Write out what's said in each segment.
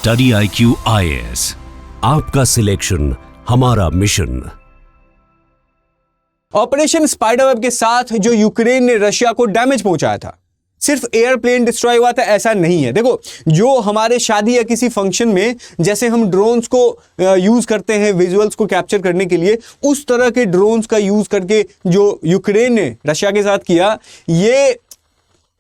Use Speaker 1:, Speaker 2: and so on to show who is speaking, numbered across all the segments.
Speaker 1: Study IQ IAS, आपका selection हमारा mission.
Speaker 2: Operation स्पाइडरवेब के साथ जो यूक्रेन ने रशिया को डैमेज पहुंचाया था, सिर्फ एयरप्लेन डिस्ट्रॉय हुआ था ऐसा नहीं है। देखो, जो हमारे शादी या किसी फंक्शन में जैसे हम ड्रोन्स को यूज करते हैं विजुअल्स को कैप्चर करने के लिए, उस तरह के ड्रोन्स का यूज करके जो यूक्रेन ने रशिया के साथ किया, ये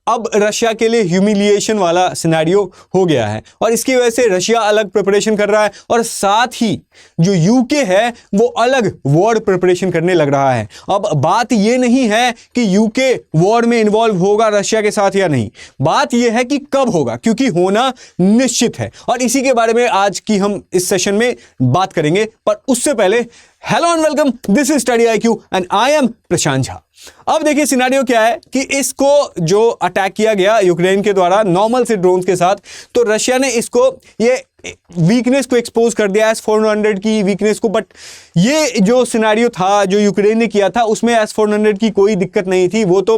Speaker 2: अब रशिया के लिए ह्यूमिलिएशन वाला सिनेरियो हो गया है। और इसकी वजह से रशिया अलग प्रिपरेशन कर रहा है और साथ ही जो यूके है वो अलग वॉर प्रिपरेशन करने लग रहा है। अब बात ये नहीं है कि यूके वॉर में इन्वॉल्व होगा रशिया के साथ या नहीं, बात ये है कि कब होगा, क्योंकि होना निश्चित है। और इसी के बारे में आज की हम इस सेशन में बात करेंगे। पर उससे पहले hello and welcome, this is study IQ and I am Prashant Jha. अब देखिए सिनेरियो क्या है कि इसको जो अटैक किया गया यूक्रेन के द्वारा नॉर्मल से ड्रोन के साथ, तो रशिया ने इसको ये वीकनेस को एक्सपोज कर दिया S-400 की वीकनेस को। बट ये जो सिनेरियो था जो यूक्रेन ने किया था उसमें S-400 की कोई दिक्कत नहीं थी। वो तो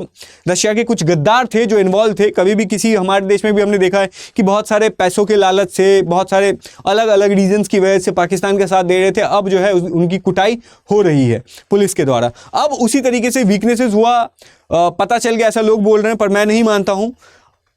Speaker 2: रशिया के कुछ गद्दार थे जो इन्वॉल्व थे। कभी भी किसी हमारे देश में भी हमने देखा है कि बहुत सारे पैसों के लालच से, बहुत सारे अलग अलग रीजंस की वजह से पाकिस्तान के साथ दे रहे थे। अब जो है उनकी कुटाई हो रही है पुलिस के द्वारा। अब उसी तरीके से वीकनेसेस हुआ, पता चल गया, ऐसा लोग बोल रहे हैं, पर मैं नहीं मानता हूं।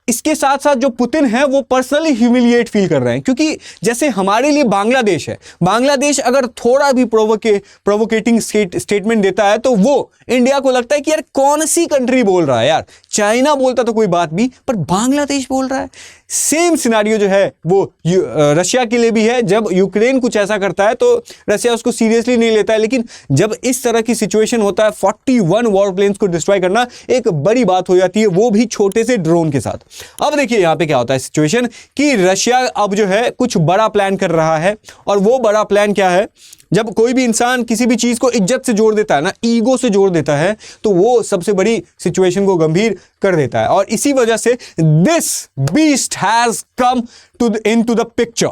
Speaker 2: इसके साथ साथ जो पुतिन है वो पर्सनली ह्यूमिलिएट फील कर रहे हैं, क्योंकि जैसे हमारे लिए बांग्लादेश है, बांग्लादेश अगर थोड़ा भी प्रोवोकेटिंग स्टेटमेंट देता है तो वो इंडिया को लगता है कि यार कौन सी कंट्री बोल रहा है, यार चाइना बोलता तो कोई बात भी, पर बांग्लादेश बोल रहा है। सेम सिनेरियो जो है वो रशिया के लिए भी है। जब यूक्रेन कुछ ऐसा करता है तो रशिया उसको सीरियसली नहीं लेता है, लेकिन जब इस तरह की सिचुएशन होता है 41 वॉर प्लेन्स को डिस्ट्रॉय करना एक बड़ी बात हो जाती है, वो भी छोटे से ड्रोन के साथ। अब देखिए यहां पे क्या होता है सिचुएशन कि रशिया अब जो है कुछ बड़ा प्लान कर रहा है। और वो बड़ा प्लान क्या है, जब कोई भी इंसान किसी भी चीज को इज्जत से जोड़ देता है ना, ईगो से जोड़ देता है, तो वो सबसे बड़ी सिचुएशन को गंभीर कर देता है। और इसी वजह से this beast has come into the picture.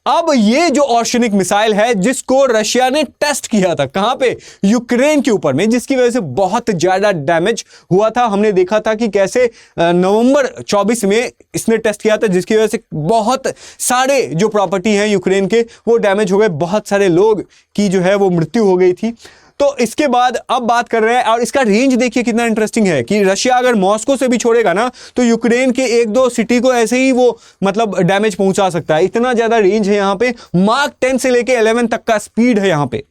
Speaker 2: अब ये जो ऑर्शनिक मिसाइल है जिसको रशिया ने टेस्ट किया था, कहां पे, यूक्रेन के ऊपर में, जिसकी वजह से बहुत ज्यादा डैमेज हुआ था। हमने देखा था कि कैसे नवंबर 24 में इसने टेस्ट किया था, जिसकी वजह से बहुत सारे जो प्रॉपर्टी हैं यूक्रेन के वो डैमेज हो गए, बहुत सारे लोग की जो है वो मृत्यु हो गई थी। तो इसके बाद अब बात कर रहे हैं, और इसका रेंज देखिए कितना इंटरेस्टिंग है कि रशिया अगर मॉस्को से भी छोड़ेगा ना तो यूक्रेन के एक दो सिटी को ऐसे ही वो मतलब डैमेज पहुंचा सकता है। इतना ज्यादा रेंज है यहाँ पे। मार्क 10 से लेके 11 तक का स्पीड है यहाँ पे।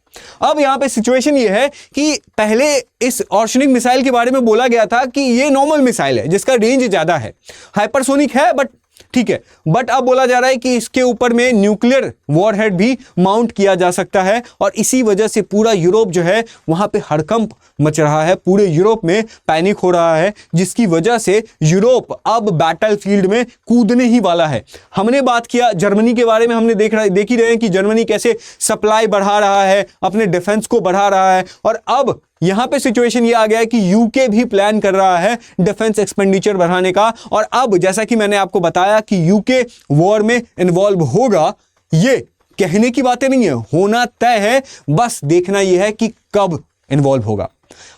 Speaker 2: अब यहाँ पे सिचुएशन ये है कि पहले इस ऑर्शनिक मिसाइल के बारे में बोला गया था कि ये नॉर्मल मिसाइल है जिसका रेंज ज्यादा है, हाइपरसोनिक है, बट ठीक है। बट अब बोला जा रहा है कि इसके ऊपर में न्यूक्लियर वॉरहेड भी माउंट किया जा सकता है। और इसी वजह से पूरा यूरोप जो है वहां पे हड़कंप मच रहा है, पूरे यूरोप में पैनिक हो रहा है, जिसकी वजह से यूरोप अब बैटलफील्ड में कूदने ही वाला है। हमने बात किया जर्मनी के बारे में, हमने देख ही रहे हैं कि जर्मनी कैसे सप्लाई बढ़ा रहा है, अपने डिफेंस को बढ़ा रहा है। और अब यहां पे सिचुएशन ये आ गया है कि यूके भी प्लान कर रहा है डिफेंस एक्सपेंडिचर बढ़ाने का। और अब जैसा कि मैंने आपको बताया कि यूके वॉर में इन्वॉल्व होगा, ये कहने की बातें नहीं है, होना तय है। बस देखना यह है कि कब इन्वॉल्व होगा।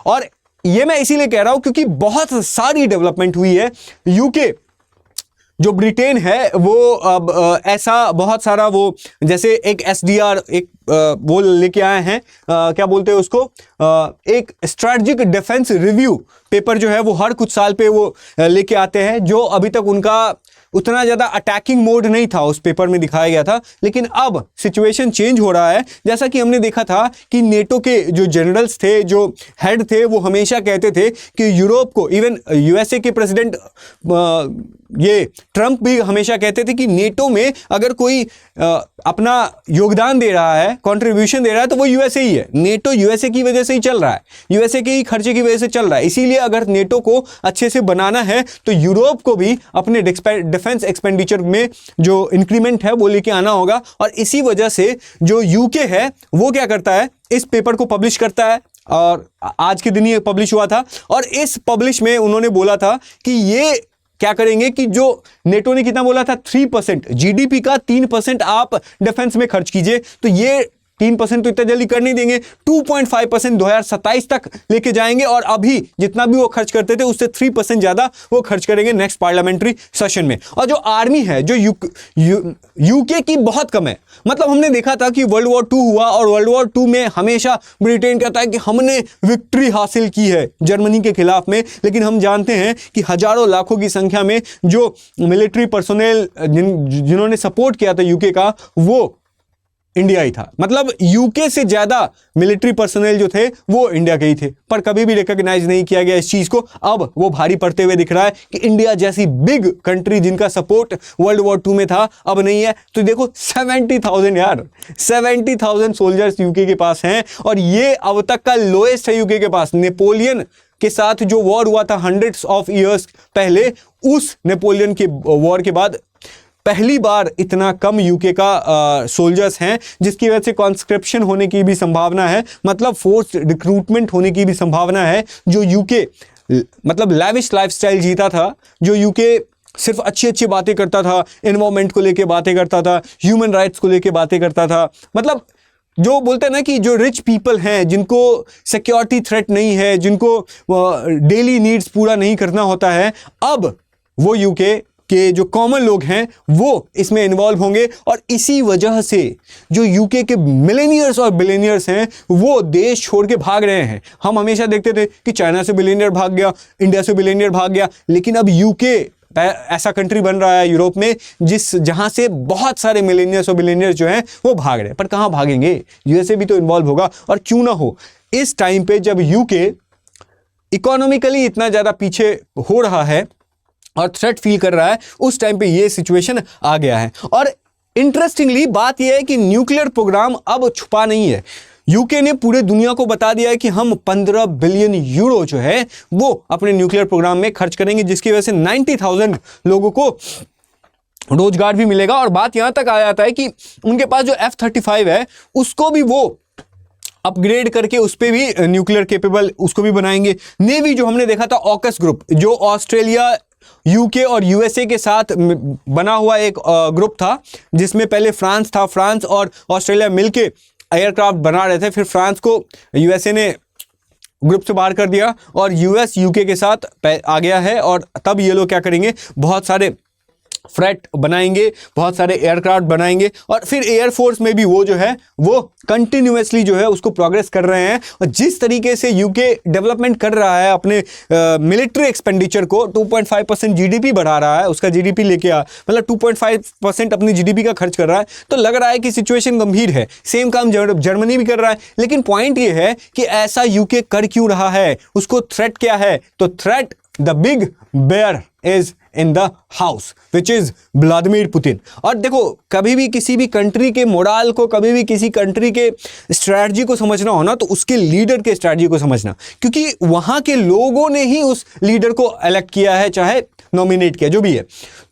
Speaker 2: और ये मैं इसीलिए कह रहा हूं क्योंकि बहुत सारी डेवलपमेंट हुई है। यूके जो ब्रिटेन है वो अब ऐसा बहुत सारा वो जैसे एक SDR एक वो लेके आए हैं, क्या बोलते हैं उसको, एक स्ट्रेटेजिक डिफेंस रिव्यू पेपर जो है वो हर कुछ साल पे वो लेके आते हैं। जो अभी तक उनका उतना ज्यादा अटैकिंग मोड नहीं था उस पेपर में दिखाया गया था, लेकिन अब सिचुएशन चेंज हो रहा है। जैसा कि हमने देखा था कि नेटो के जो जनरल्स थे, जो हेड थे, वो हमेशा कहते थे कि यूरोप को, इवन USA के प्रेसिडेंट ये ट्रंप भी हमेशा कहते थे कि नेटो में अगर कोई अपना योगदान दे रहा है, कंट्रीब्यूशन दे रहा है, तो वो USA ही है। नेटो USA की वजह से ही चल रहा है, USA के ही खर्चे की वजह से चल रहा है। इसीलिए अगर नेटो को अच्छे से बनाना है तो यूरोप को भी अपने डिफेंस एक्सपेंडिचर में जो इंक्रीमेंट है वो लेके आना होगा। और इसी वजह से जो यूके है वो क्या करता है, इस पेपर को पब्लिश करता है, और आज के दिन ये पब्लिश हुआ था। और इस पब्लिश में उन्होंने बोला था कि ये क्या करेंगे कि जो नेटो ने कितना बोला था, 3% GDP का 3% आप डिफेंस में खर्च कीजिए, तो ये 3% तो इतना जल्दी कर नहीं देंगे, 2.5% 2027 तक लेके जाएंगे और अभी जितना भी वो खर्च करते थे उससे 3% ज्यादा वो खर्च करेंगे नेक्स्ट पार्लियामेंट्री सेशन में। और जो आर्मी है जो यूके की बहुत कम है, मतलब हमने देखा था कि वर्ल्ड वॉर 2 हुआ और वर्ल्ड वॉर 2 में हमेशा ब्रिटेन कहता है कि हमने विक्ट्री हासिल की है जर्मनी के खिलाफ में, लेकिन हम जानते हैं कि हजारों लाखों की संख्या में जो मिलिट्री पर्सोनेल जिन्होंने सपोर्ट किया था यूके का वो इंडिया ही था। मतलब यूके से ज्यादा मिलिट्री पर्सनल जो थे वो इंडिया के ही थे, पर कभी भी रिकॉग्नाइज नहीं किया गया इस चीज को। अब वो भारी पड़ते हुए दिख रहा है कि इंडिया जैसी बिग कंट्री जिनका सपोर्ट वर्ल्ड वॉर 2 में था अब नहीं है। तो देखो 70,000 यार, 70,000 सोल्जर्स यूके के पास हैं और ये अब तक का लोएस्ट है यूके के पास। नेपोलियन के साथ जो वॉर हुआ था हंड्रेड्स ऑफ ईयर्स पहले, उस नेपोलियन के वॉर के बाद पहली बार इतना कम यूके का सोल्जर्स हैं, जिसकी वजह से कॉन्स्क्रिप्शन होने की भी संभावना है, मतलब फोर्स रिक्रूटमेंट होने की भी संभावना है। जो यूके मतलब लैविश लाइफस्टाइल जीता था, जो यूके सिर्फ अच्छी अच्छी बातें करता था, एनवायरमेंट को लेके बातें करता था, ह्यूमन राइट्स को लेके बातें करता था, मतलब जो बोलते हैं ना कि जो रिच पीपल हैं जिनको सिक्योरिटी थ्रेट नहीं है, जिनको डेली नीड्स पूरा नहीं करना होता है, अब वो यूके के जो कॉमन लोग हैं वो इसमें इन्वॉल्व होंगे। और इसी वजह से जो यूके के मिलेनियर्स और बिलियनियर्स हैं वो देश छोड़ के भाग रहे हैं। हम हमेशा देखते थे कि चाइना से बिलियनियर भाग गया, इंडिया से बिलियनियर भाग गया, लेकिन अब यूके ऐसा कंट्री बन रहा है यूरोप में जहां से बहुत सारे मिलेनियर्स और बिलियनियर्स जो हैं वो भाग रहे हैं। पर कहां भागेंगे, यूएसए भी तो इन्वॉल्व होगा। और क्यों ना हो, इस टाइम पे जब यूके इकोनॉमिकली इतना ज्यादा पीछे हो रहा है और थ्रेट फील कर रहा है, उस टाइम पे ये सिचुएशन आ गया है। और इंटरेस्टिंगली बात यह है कि न्यूक्लियर प्रोग्राम अब छुपा नहीं है। यूके ने पूरे दुनिया को बता दिया है कि हम 15 बिलियन यूरो जो है वो अपने न्यूक्लियर प्रोग्राम में खर्च करेंगे, जिसकी वजह से 90,000 लोगों को रोजगार भी मिलेगा। और बात यहां तक आ जाता है कि उनके पास जो F-35 है उसको भी वो अपग्रेड करके उस पर भी न्यूक्लियर केपेबल उसको भी बनाएंगे। नेवी जो हमने देखा था ऑकस ग्रुप, जो ऑस्ट्रेलिया, यूके और यूएसए के साथ बना हुआ एक ग्रुप था, जिसमें पहले फ्रांस था, फ्रांस और ऑस्ट्रेलिया मिलके एयरक्राफ्ट बना रहे थे। फिर फ्रांस को यूएसए ने ग्रुप से बाहर कर दिया और यूएस यूके के साथ आ गया है। और तब ये लोग क्या करेंगे, बहुत सारे फ्रेट बनाएंगे, बहुत सारे एयरक्राफ्ट बनाएंगे और फिर एयरफोर्स में भी वो जो है वो कंटिन्यूअसली जो है उसको प्रोग्रेस कर रहे हैं। और जिस तरीके से यूके डेवलपमेंट कर रहा है अपने मिलिट्री एक्सपेंडिचर को, 2.5% जीडीपी बढ़ा रहा है, उसका जीडीपी लेके मतलब 2.5% अपनी जीडीपी का खर्च कर रहा है, तो लग रहा है कि सिचुएशन गंभीर है। सेम काम जर्मनी भी कर रहा है। लेकिन पॉइंट ये है कि ऐसा यूके कर क्यों रहा है, उसको थ्रेट क्या है? तो threat, the big bear is in the house which is Vladimir Putin. और देखो, कभी भी किसी भी कंट्री के मोराल को, कभी भी किसी कंट्री के स्ट्रैटेजी को समझना हो ना, तो उसके लीडर के स्ट्रैटेजी को समझना, क्योंकि वहां के लोगों ने ही उस लीडर को इलेक्ट किया है, चाहे नॉमिनेट किया, जो भी है।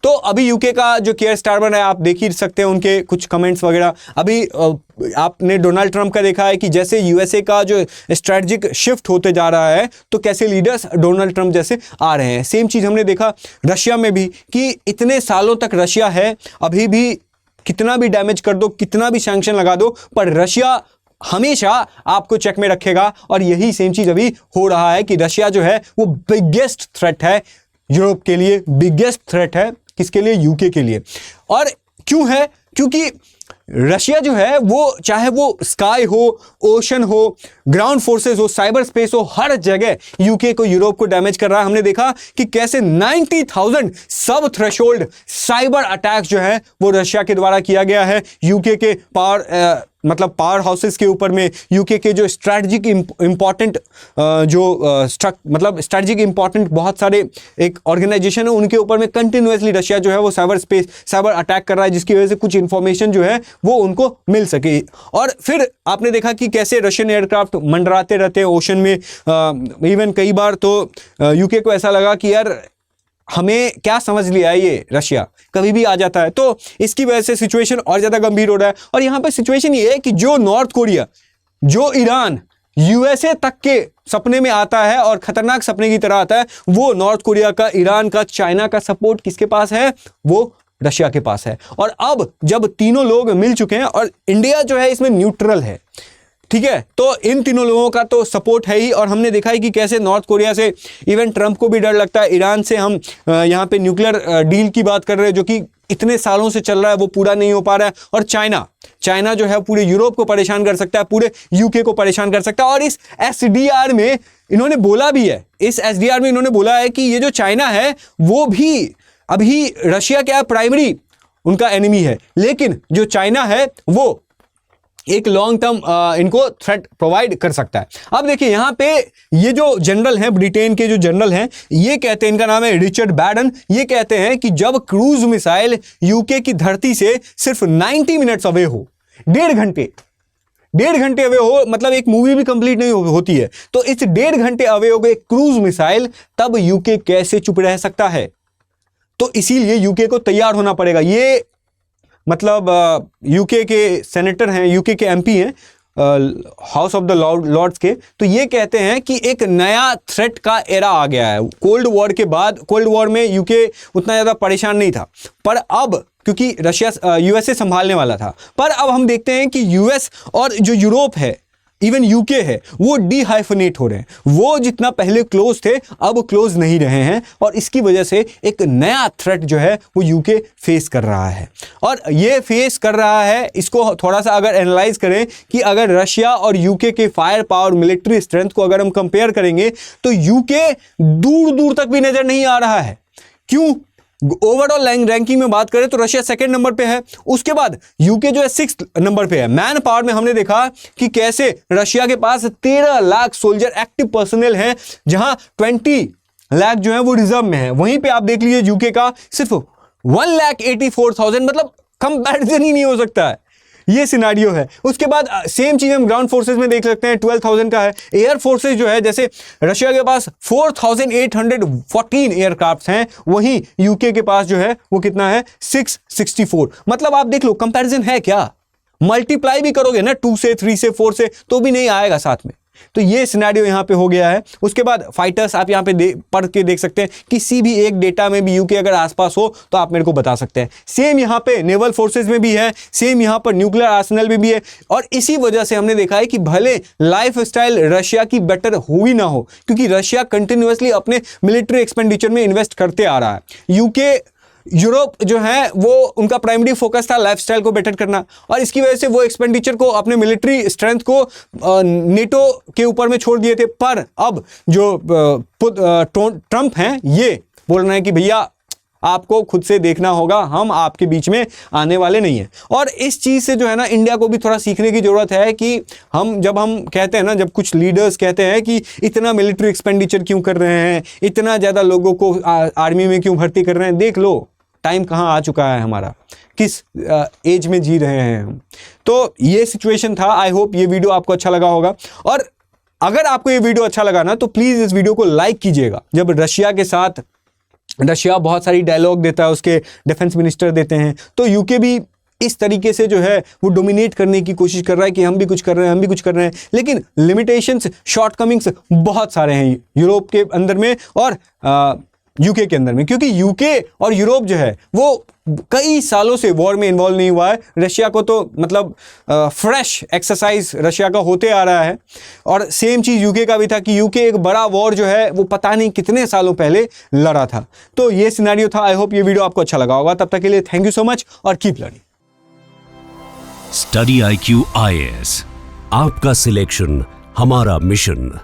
Speaker 2: तो अभी यूके का जो केयर स्टारमर है, आप देख ही सकते हैं उनके कुछ कमेंट्स वगैरह। अभी आपने डोनाल्ड ट्रंप का देखा है कि जैसे यूएसए का जो स्ट्रैटेजिक शिफ्ट होते जा रहा है, तो कैसे लीडर्स डोनाल्ड ट्रंप जैसे आ रहे हैं। सेम चीज हमने देखा रशिया में भी कि इतने सालों तक रशिया है, अभी भी कितना भी डैमेज कर दो, कितना भी सैंक्शन लगा दो, पर रशिया हमेशा आपको चेक में रखेगा। और यही सेम चीज अभी हो रहा है कि रशिया जो है वो बिगेस्ट थ्रेट है यूरोप के लिए, बिगेस्ट थ्रेट है किसके लिए? यूके के लिए। और क्यों है? क्योंकि रशिया जो है वो, चाहे वो स्काई हो, ओशन हो, ग्राउंड फोर्सेस हो, साइबर स्पेस हो, हर जगह यूके को, यूरोप को डैमेज कर रहा है। हमने देखा कि कैसे 90,000 सब थ्रेशोल्ड साइबर अटैक जो है वो रशिया के द्वारा किया गया है यूके के पावर हाउसेस के ऊपर में। यूके के जो स्ट्रैटेजिक इंपॉर्टेंट स्ट्रैटेजिक इंपॉर्टेंट बहुत सारे एक ऑर्गेनाइजेशन है, उनके ऊपर में कंटिन्यूअसली रशिया जो है वो साइबर अटैक कर रहा है, जिसकी वजह से कुछ इंफॉर्मेशन जो है वो उनको मिल सके। और फिर आपने देखा कि कैसे रशियन एयरक्राफ्ट मंडराते रहते हैं ओशन में। इवन कई बार तो यूके को ऐसा लगा कि यार हमें क्या समझ लिया है ये रशिया, कभी भी आ जाता है। तो इसकी वजह से सिचुएशन और ज्यादा गंभीर हो रहा है। और यहां पे सिचुएशन ये है कि जो नॉर्थ कोरिया, जो ईरान यूएसए तक के सपने में आता है और खतरनाक सपने की तरह आता है, वो नॉर्थ कोरिया का, ईरान का, चाइना का सपोर्ट किसके पास है? वो रशिया के पास है। और अब जब तीनों लोग मिल चुके हैं और इंडिया जो है इसमें न्यूट्रल है, ठीक है, तो इन तीनों लोगों का तो सपोर्ट है ही। और हमने देखा है कि कैसे नॉर्थ कोरिया से इवन ट्रंप को भी डर लगता है, ईरान से हम यहाँ पे न्यूक्लियर डील की बात कर रहे हैं जो कि इतने सालों से चल रहा है, वो पूरा नहीं हो पा रहा है। और चाइना जो है पूरे यूरोप को परेशान कर सकता है, पूरे यूके को परेशान कर सकता है। और इस एसडीआर में इन्होंने बोला भी है, इस एसडीआर में इन्होंने बोला है कि ये जो चाइना है वो भी अभी रशिया क्या प्राइमरी उनका एनिमी है, लेकिन जो चाइना है वो एक लॉन्ग टर्म इनको थ्रेट प्रोवाइड कर सकता है। अब देखिए यहाँ पे ये जो जनरल हैं, ब्रिटेन के जो जनरल हैं, ये कहते हैं, इनका नाम है रिचर्ड बैडन, ये कहते हैं कि जब क्रूज मिसाइल यूके की धरती से सिर्फ 90 मिनट्स अवे हो, 1.5 घंटे अवे हो, मतलब एक मूवी भी कंप्लीट नहीं होती है, तो इस 1.5 घंटे अवे हो गए क्रूज मिसाइल, तब यूके कैसे चुप रह सकता है? तो इसीलिए यूके को तैयार होना पड़ेगा। ये मतलब यूके के सेनेटर हैं, यूके के एमपी हैं, हाउस ऑफ द लॉर्ड्स के, तो ये कहते हैं कि एक नया थ्रेट का एरा आ गया है। कोल्ड वॉर के बाद, कोल्ड वॉर में यूके उतना ज़्यादा परेशान नहीं था, पर अब क्योंकि रशिया यूएसए संभालने वाला था, पर अब हम देखते हैं कि यूएस और जो यूरोप है, इवन यूके है, वो डिहाइफनेट हो रहे हैं। वो जितना पहले क्लोज थे अब क्लोज नहीं रहे हैं, और इसकी वजह से एक नया थ्रेट जो है वो यूके फेस कर रहा है। और ये फेस कर रहा है, इसको थोड़ा सा अगर एनालाइज करें कि अगर रशिया और यूके के फायर पावर, मिलिट्री स्ट्रेंथ को अगर हम कंपेयर करेंगे तो यूके दूर दूर तक भी नजर नहीं आ रहा है। क्यों? ओवरऑल रैंकिंग में बात करें तो रशिया सेकंड नंबर पे है, उसके बाद यूके जो है 6th नंबर पे है। मैन पावर में हमने देखा कि कैसे रशिया के पास 13 लाख सोल्जर एक्टिव पर्सनल हैं, जहां 20 लाख जो है वो रिजर्व में है। वहीं पे आप देख लीजिए यूके का सिर्फ 1,84,000, मतलब कंपैरिजन ही नहीं हो सकता है, ये सिनारियो है। उसके बाद सेम चीज हम ग्राउंड फोर्सेस में देख सकते हैं, 12,000 का है। एयर फोर्सेस जो है, जैसे रशिया के पास 4,814 एयरक्राफ्ट हैं, वहीं यूके के पास जो है वो कितना है, 664। मतलब आप देख लो, कंपैरिजन है क्या? मल्टीप्लाई भी करोगे ना 2 से 3 से 4 से तो भी नहीं आएगा साथ में। तो ये सिनेरियो यहाँ पे हो गया है। उसके बाद फाइटर्स आप यहाँ पे पढ़ के देख सकते हैं, किसी भी एक डेटा में भी यूके अगर आसपास हो तो आप मेरे को बता सकते हैं। सेम यहाँ पे नेवल फोर्सेस में भी है, सेम यहाँ पर न्यूक्लियर आर्सेनल में भी है। और इसी वजह से हमने देखा है कि भले लाइफ स्टाइल रशिया की बेटर हो ही ना हो, क्योंकि रशिया कंटिन्यूअसली अपने मिलिट्री एक्सपेंडिचर में इन्वेस्ट करते आ रहा है। यूके, यूरोप जो है वो उनका प्राइमरी फोकस था लाइफस्टाइल को बेटर करना, और इसकी वजह से वो एक्सपेंडिचर को, अपने मिलिट्री स्ट्रेंथ को नेटो के ऊपर में छोड़ दिए थे। पर अब जो ट्रंप हैं, ये बोल रहे हैं कि भैया आपको खुद से देखना होगा, हम आपके बीच में आने वाले नहीं हैं। और इस चीज़ से जो है ना, इंडिया को भी थोड़ा सीखने की ज़रूरत है कि जब हम कहते हैं ना, जब कुछ लीडर्स कहते हैं कि इतना मिलिट्री एक्सपेंडिचर क्यों कर रहे हैं, इतना ज़्यादा लोगों को आर्मी में क्यों भर्ती कर रहे हैं, देख लो टाइम कहाँ आ चुका है हमारा, किस एज में जी रहे हैं हम। तो ये सिचुएशन था। आई होप ये वीडियो आपको अच्छा लगा होगा, और अगर आपको ये वीडियो अच्छा लगा ना तो प्लीज़ इस वीडियो को लाइक कीजिएगा। जब रशिया के साथ, रशिया बहुत सारी डायलॉग देता है, उसके डिफेंस मिनिस्टर देते हैं, तो यूके भी इस तरीके से जो है वो डोमिनेट करने की कोशिश कर रहा है कि हम भी कुछ कर रहे हैं, हम भी कुछ कर रहे हैं। लेकिन लिमिटेशंस, शॉर्टकमिंग्स बहुत सारे हैं यूरोप के अंदर में और यूके के अंदर में, क्योंकि यूके और यूरोप जो है वो कई सालों से वॉर में इन्वॉल्व नहीं हुआ है। रशिया को तो मतलब फ्रेश एक्सरसाइज रशिया का होते आ रहा है, और सेम चीज़ यूके का भी था कि यूके एक बड़ा वॉर जो है वो पता नहीं कितने सालों पहले लड़ा था। तो ये सिनेरियो था। आई होप ये वीडियो आपको अच्छा लगा होगा। तब तक के लिए थैंक यू सो मच और keep learning.
Speaker 1: Study IQ IAS, आपका सिलेक्शन हमारा मिशन।